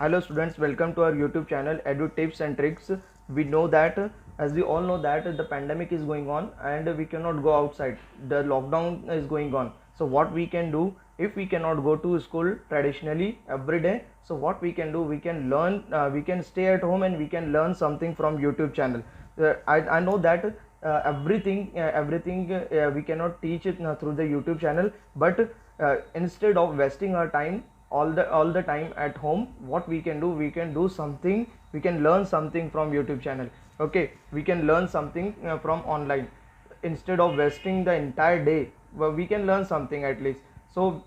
Hello students, welcome to our YouTube channel Edu Tips and Tricks. We know that as we all know that the pandemic is going on and we cannot go outside. The lockdown is going on. So what we can do if we cannot go to school traditionally every day? So what we can do, we can learn, we can stay at home and we can learn something from YouTube channel. I know that everything we cannot teach it through the YouTube channel, but instead of wasting our time all the time at home, what we can do, we can do something, we can learn something from YouTube channel. Okay, we can learn something from online instead of wasting the entire day. Well, we can learn something at least. So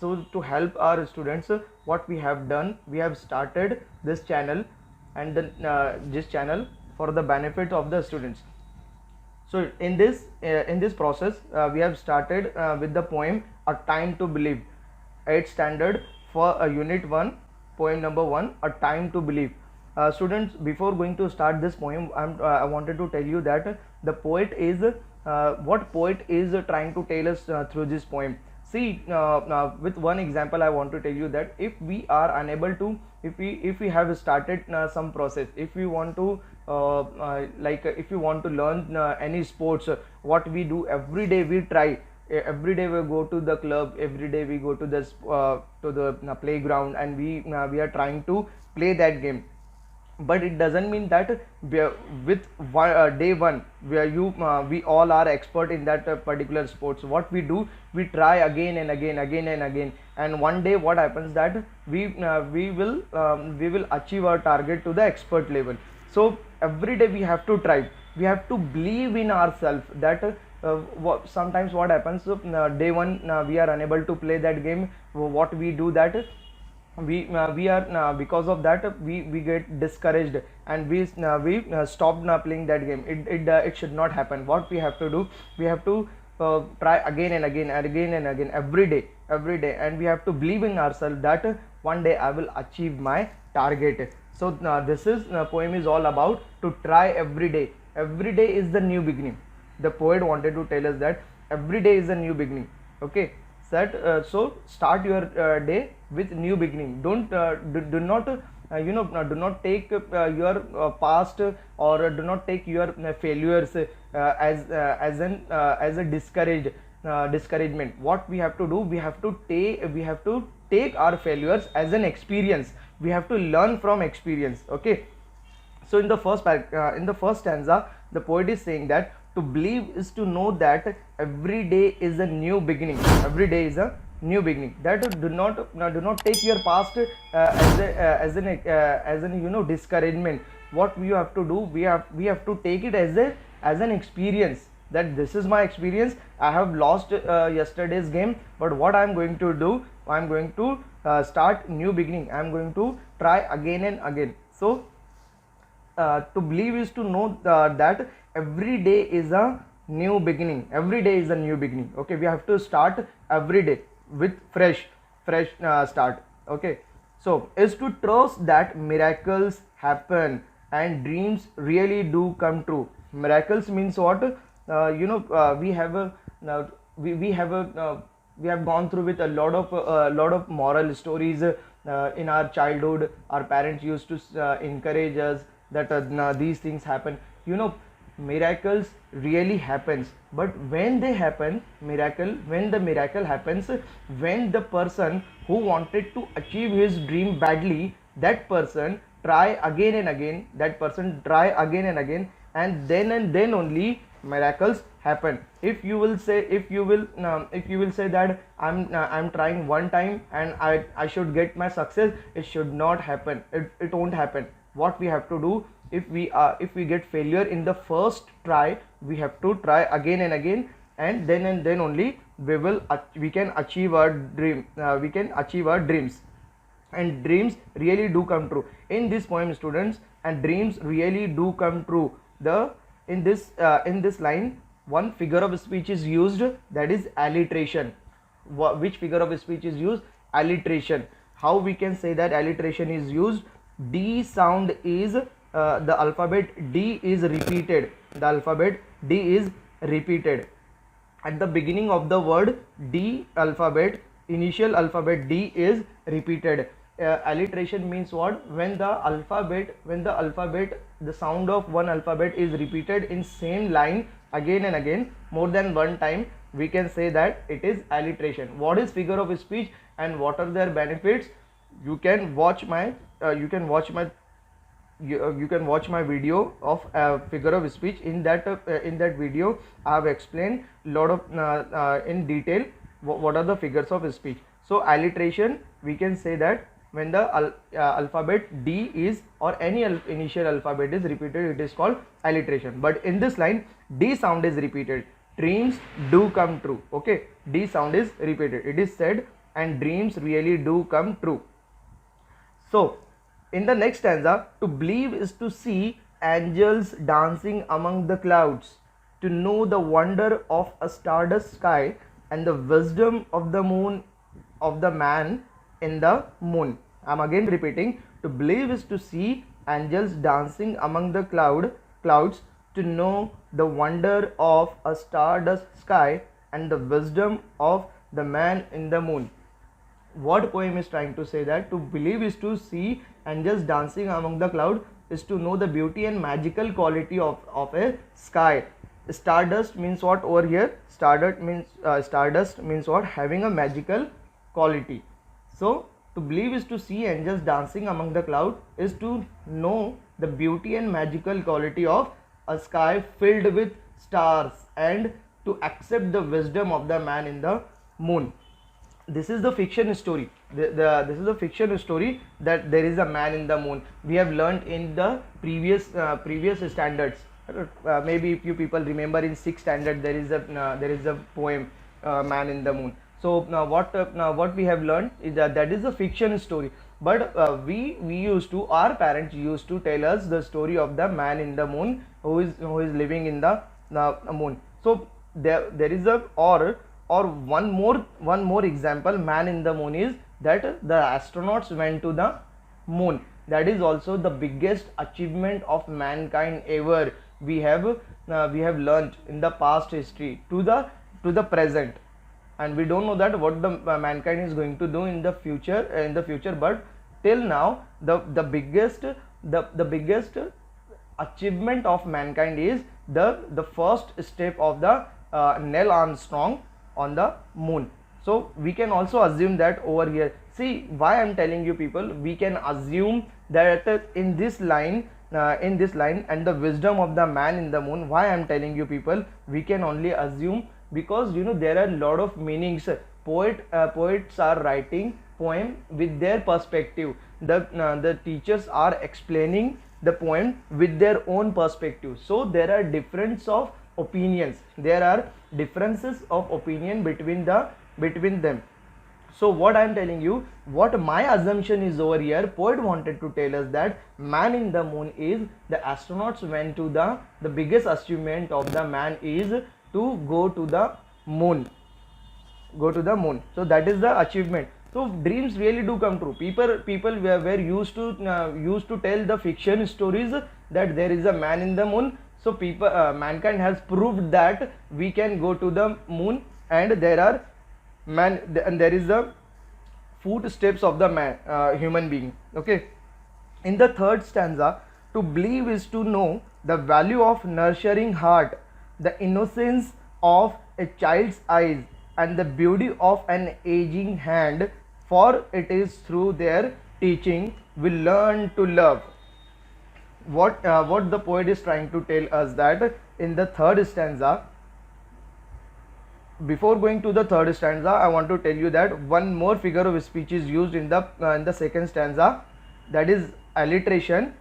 to help our students, what we have done, we have started this channel, and this channel for the benefit of the students. So in this process, we have started with the poem A Time to Believe, 8th standard, for unit 1, poem number 1, A Time to Believe. Students, before going to start this poem, I wanted to tell you that the poet is what poet is trying to tell us through this poem. See, with one example I want to tell you that if we are unable to, if we have started some process, if we want to if you want to learn any sports, what we do every day, we try. Every day we go to the club, every day we go to the playground, and we are trying to play that game. But it doesn't mean that with day one where we all are expert in that particular sports. What we do, we try again and again, and one day what happens that we will achieve our target to the expert level. So every day we have to try, we have to believe in ourselves that sometimes what happens, day one we are unable to play that game. What we do that we are because of that we get discouraged, and we stop playing that game. It should not happen. What we have to do, we have to try again and again every day, and we have to believe in ourselves that one day I will achieve my target. So this is poem is all about to try every day. Every day is the new beginning. The poet wanted to tell us that every day is a new beginning. Okay, so start your day with new beginning. Don't do not do not take your past, or do not take your failures as a discouragement. What we have to do, we have to take our failures as an experience. We have to learn from experience. Okay, so in the first stanza, the poet is saying that to believe is to know that every day is a new beginning. Every day is a new beginning. That do not take your past as an discouragement. What we have to do, we have to take it as an experience, that this is my experience. I have lost yesterday's game, but what I am going to do, I am going to start new beginning. I am going to try again and again. So to believe is to know that every day is a new beginning. Every day is a new beginning. Okay, we have to start every day with fresh start. Okay, so is to trust that miracles happen and dreams really do come true. Miracles means what? We have a we have gone through with a lot of moral stories in our childhood. Our parents used to encourage us that these things happen. Miracles really happens, but when they happen, when the miracle happens, when the person who wanted to achieve his dream badly, that person try again and again, and then only miracles happen. If you will say that I'm trying one time and I should get my success, it should not happen. It won't happen. What we have to do, if we get failure in the first try, we have to try again and again, and then only we can achieve our dream. We can achieve our dreams, and dreams really do come true. In this poem, students, and dreams really do come true. In this line, one figure of speech is used, that is alliteration. Which figure of speech is used? Alliteration. How we can say that alliteration is used? D sound is the alphabet D is repeated. The alphabet D is repeated at the beginning of the word. D alphabet, initial alphabet D is repeated. alliteration means what? When the alphabet, the sound of one alphabet is repeated in same line again and again more than one time, we can say that it is alliteration. What is figure of speech and what are their benefits? You can watch my you can watch my video of figure of speech. In that video I have explained lot of in detail what are the figures of speech. So alliteration, we can say that when the alphabet D is, or any initial alphabet is repeated, it is called alliteration. But in this line, D sound is repeated. Dreams do come true. Okay, D sound is repeated. It is said, and dreams really do come true. So in the next stanza, to believe is to see angels dancing among the clouds, to know the wonder of a stardust sky and the wisdom of the moon, of the man in the moon. I am again repeating, to believe is to see angels dancing among the clouds, to know the wonder of a stardust sky and the wisdom of the man in the moon. What poem is trying to say? That to believe is to see angels dancing among the cloud, is to know the beauty and magical quality of a sky. Stardust means what over here? Stardust means what? Having a magical quality. So to believe is to see angels dancing among the cloud, is to know the beauty and magical quality of a sky filled with stars, and to accept the wisdom of the man in the moon. This is the fiction story. This is the fiction story that there is a man in the moon. We have learned in the previous standards. Maybe if you people remember, in 6th standard there is a poem, Man in the Moon. So what we have learned is that is a fiction story. But our parents used to tell us the story of the man in the moon who is living in the moon. So there is a or one more example, man in the moon, is that the astronauts went to the moon. That is also the biggest achievement of mankind ever. We have learnt in the past history to the present, and we don't know that what the mankind is going to do in the future. But till now, the biggest achievement of mankind is the first step of the Neil Armstrong on the moon. So we can also assume that over here. See why I am telling you people, we can assume that in this line and the wisdom of the man in the moon. Why I am telling you people, we can only assume because there are a lot of meanings. Poets are writing poem with their perspective. The teachers are explaining the poem with their own perspective. So there are difference of opinions. There are differences of opinion between them. So what I am telling you, what my assumption is over here, poet wanted to tell us that man in the moon is the astronauts went to the biggest achievement of the man is to go to the moon. So that is the achievement. So dreams really do come true. People were used to tell the fiction stories that there is a man in the moon. So mankind has proved that we can go to the moon, and there is the footsteps of the man, human being. Okay. In the 3rd stanza, to believe is to know the value of nurturing heart, the innocence of a child's eyes, and the beauty of an aging hand, for it is through their teaching we learn to love. What the poet is trying to tell us, that in the 3rd stanza, before going to the 3rd stanza, I want to tell you that one more figure of speech is used in the 2nd stanza, that is alliteration.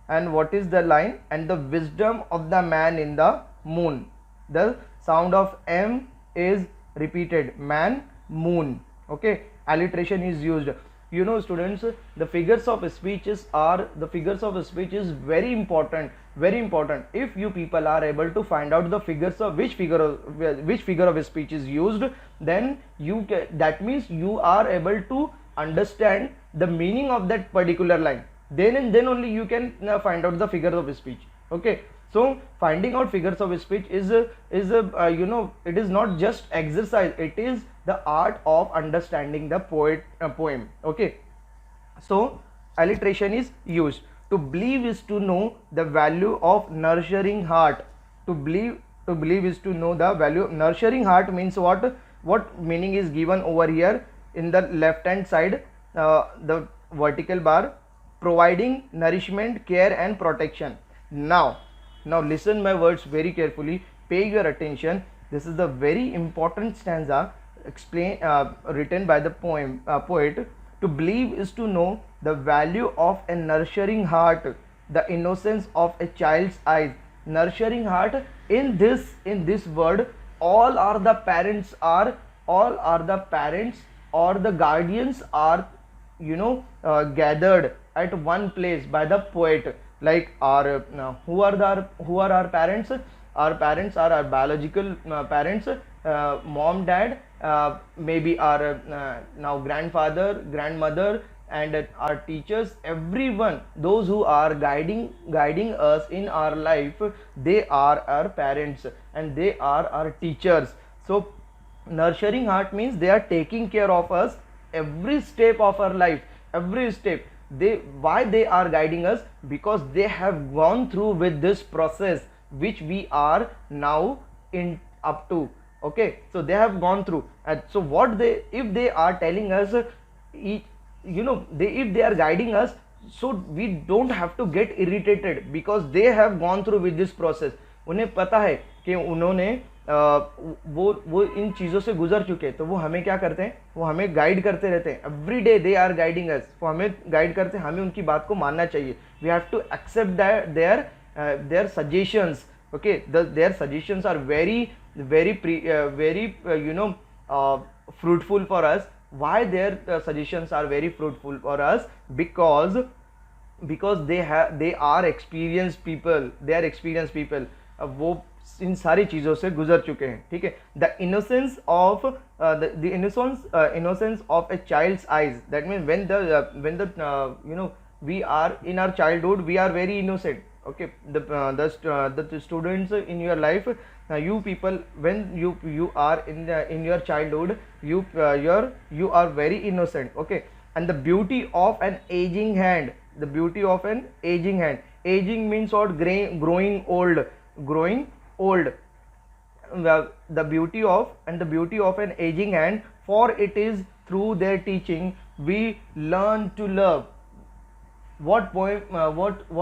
And what is the line? And the wisdom of the man in the moon. The sound of M is repeated, man, moon. Okay, alliteration is used. Students, the figures of speech is very important. If you people are able to find out the figures of which figure of speech is used, then that means you are able to understand the meaning of that particular line. Then only you can find out the figures of speech. Okay. So finding out figures of speech is it is not just exercise, it is the art of understanding the poem. Okay. So alliteration is used. To believe is to know the value of nurturing heart. To believe is to know the value of nurturing heart means what meaning is given over here in the left hand side, the vertical bar, providing nourishment, care and protection. Now listen my words very carefully, pay your attention. This is the very important stanza written by the poet. To believe is to know the value of a nurturing heart, the innocence of a child's eyes. Nurturing heart, in this word, all are the parents or the guardians are, gathered at one place by the poet. Like our who are our parents? Our parents are our biological parents, mom, dad, maybe our now grandfather, grandmother, and our teachers, everyone, those who are guiding us in our life, they are our parents and they are our teachers. So nurturing heart means they are taking care of us every step of our life, every step. Why they are guiding us? Because they have gone through with this process which we are now in up to. Okay, so they have gone through, and so what they, if they are telling us, if they are guiding us, so we don't have to get irritated because they have gone through with this process. उन्हें पता है कि उन्होंने वो इन चीज़ों से गुजर चुके हैं, तो वो हमें क्या करते हैं, वो हमें गाइड करते रहते हैं every day, they are guiding us, वो हमें गाइड करते हैं, हमें उनकी बात को मानना चाहिए. We have to accept their suggestions. Okay, their suggestions are very fruitful for us. Why their suggestions are very fruitful for us? Because they are experienced people, वो इन सारी चीज़ों से गुजर चुके हैं. ठीक है. The innocence of innocence of a child's eyes. That means when the we are in our childhood, we are very innocent. Okay, the students in your life, you people, when you are in your childhood, you are very innocent. Okay, and the beauty of an aging hand, aging means what? Growing old. The beauty of an aging hand, for it is through their teaching we learn to love. What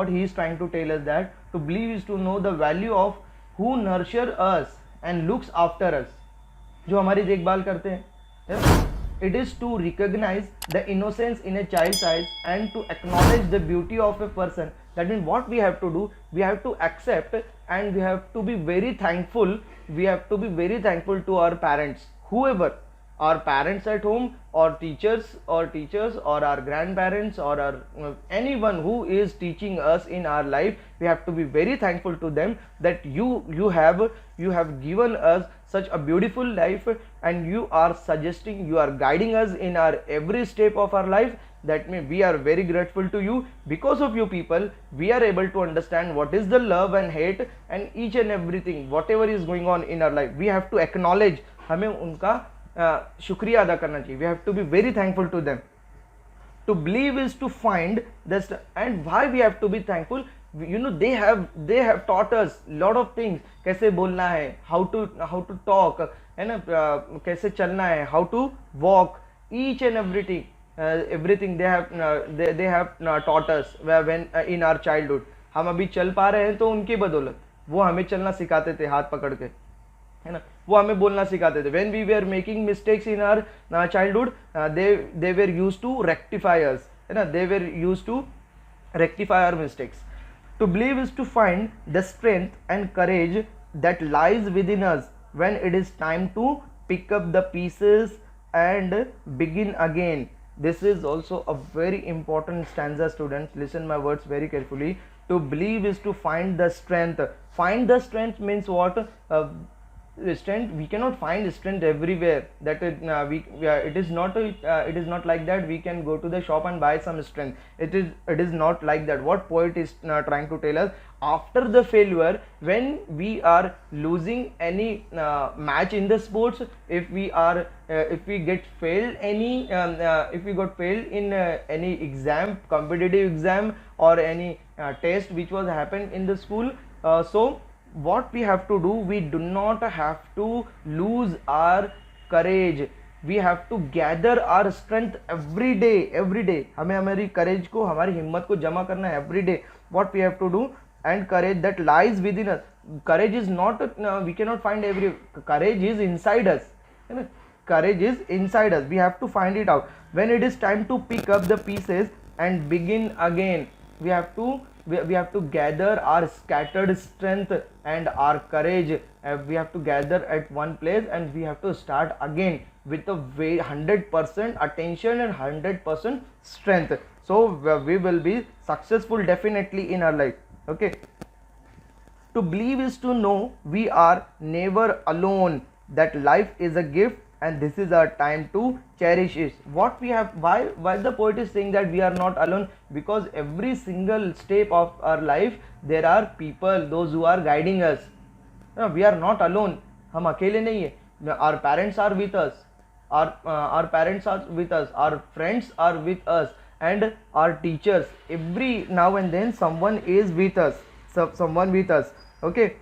he is trying to tell us, that to believe is to know the value of who nurture us and looks after us, जो हमारी देखभाल करते हैं. Yes? It is to recognize the innocence in a child's eyes and to acknowledge the beauty of a person. That means what we have to do, we have to accept and we have to be very thankful. We have to be very thankful to our parents, whoever, our parents at home, or teachers or our grandparents, or our anyone who is teaching us in our life. We have to be very thankful to them, that you have given us such a beautiful life, and you are suggesting, you are guiding us in our every step of our life. That means we are very grateful to you. Because of you people, we are able to understand what is the love and hate and each and everything, whatever is going on in our life. We have to acknowledge, हमें उनका शुक्रिया अदा करना चाहिए. We have to be very thankful to them. To believe is to find this. And why we have to be thankful? They have taught us lot of things. कैसे बोलना है, how to talk, है ना, कैसे चलना है, how to walk, each and everything they have taught us when in our childhood. हम अभी चल पा रहे हैं तो उनकी बदौलत. वो हमें चलना सिखाते थे हाथ पकड़ के, है ना, वो हमें बोलना सिखाते थे. When we were making mistakes in our childhood, they were used to rectify us, है ना, they were used to rectify our mistakes. To believe is to find the strength and courage that lies within us when it is time to pick up the pieces and begin again. This is also a very important stanza, students. Listen my words very carefully. To believe is to find the strength. Find the strength means what? strength, we cannot find strength everywhere. That it is not it is not like that we can go to the shop and buy some strength. It is not like that. What poet is trying to tell us, after the failure, when we are losing any match in the sports, if we get failed any if we got failed in any exam, competitive exam, or any test which was happened in the school, so what we have to do, we do not have to lose our courage. We have to gather our strength every day. हमें हमारी courage को, हमारी हिम्मत को जमा करना है every day. What we have to do, and courage that lies within us. Courage is not we cannot find courage is inside us. Courage is inside us. We have to find it out. When it is time to pick up the pieces and begin again, we have to gather our scattered strength and our courage. We have to gather at one place, and we have to start again with a 100% attention and 100% strength. So we will be successful definitely in our life. Okay, to believe is to know we are never alone, that life is a gift and this is our time to cherish it. What we have, why the poet is saying that we are not alone, because every single step of our life there are people, those who are guiding us. No, we are not alone. हम अकेले नहीं है. Our parents are with us. Our parents are with us. Our friends are with us, and our teachers. Every now and then someone is with us. Someone with us. Okay.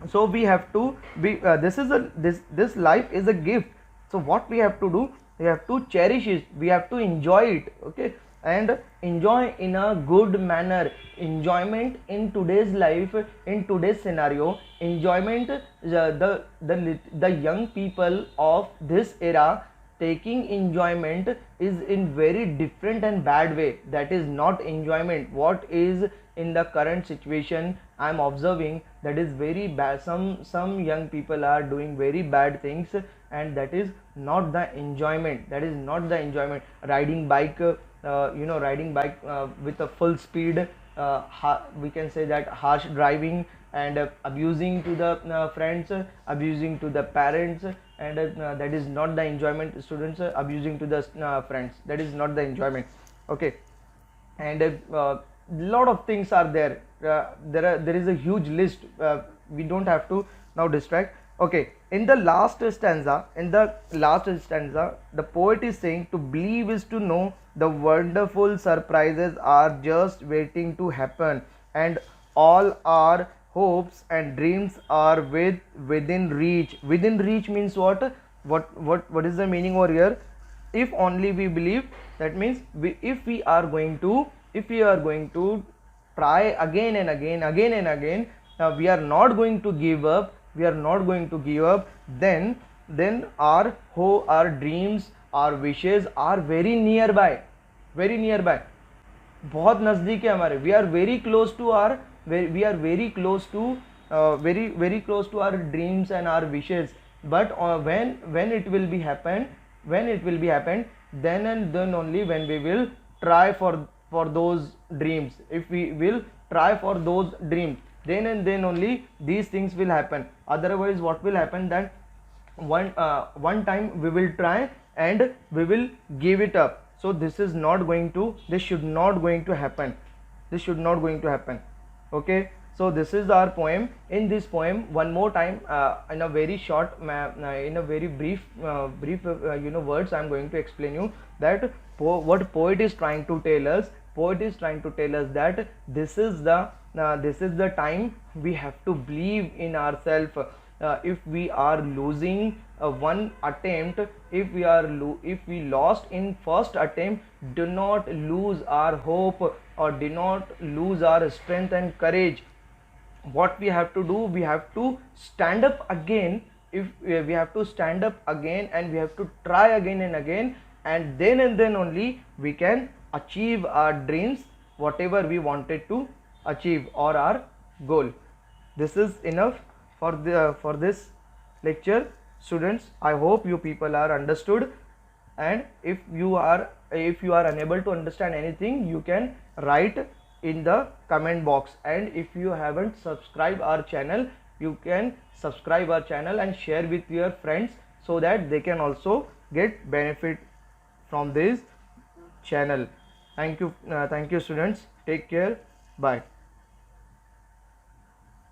So we have to be. This life is a gift. So what we have to do? We have to cherish it. We have to enjoy it. Okay. And enjoy in a good manner. Enjoyment in today's life, in today's scenario, enjoyment, the young people of this era taking enjoyment is in very different and bad way. That is not enjoyment. What is in the current situation I am observing, that is very bad. Some young people are doing very bad things, and that is not the enjoyment. That is not the enjoyment. Riding bike, riding bike with a full speed, we can say that harsh driving, and abusing to the friends, abusing to the parents, and that is not the enjoyment. Students abusing to the friends, that is not the enjoyment. Okay. And lot of things are there. There is a huge list. We don't have to now distract. Okay, in the last stanza, the poet is saying, to believe is to know the wonderful surprises are just waiting to happen, and all our hopes and dreams are within reach. Within reach means what? What is the meaning over here? If only we believe, that means if we are going to try again and again, we are not going to give up, then our dreams, our wishes are very nearby. बहुत नज़दीक है हमारे. We are very close to our dreams and our wishes. But when it will be happen, then and then only when we will try for those dreams. If we will try for those dreams, then and then only these things will happen. Otherwise what will happen, that one time we will try and we will give it up. So this should not going to happen. Okay, so this is our poem. In this poem, one more time, in a very short, in a very brief words, I am going to explain you that what poet is trying to tell us. Poet is trying to tell us that this is the time we have to believe in ourselves. If we are losing one attempt, if we lost in first attempt, do not lose our hope, or do not lose our strength and courage. What we have to do, we have to stand up again. If we have to stand up again, and we have to try again and again, and then only we can achieve our dreams, whatever we wanted to achieve, or our goal. This is enough for this lecture, students. I hope you people are understood, and if you are unable to understand anything, you can write in the comment box. And if you haven't subscribed our channel, you can subscribe our channel and share with your friends so that they can also get benefit from this channel. Thank you students. Take care. Bye.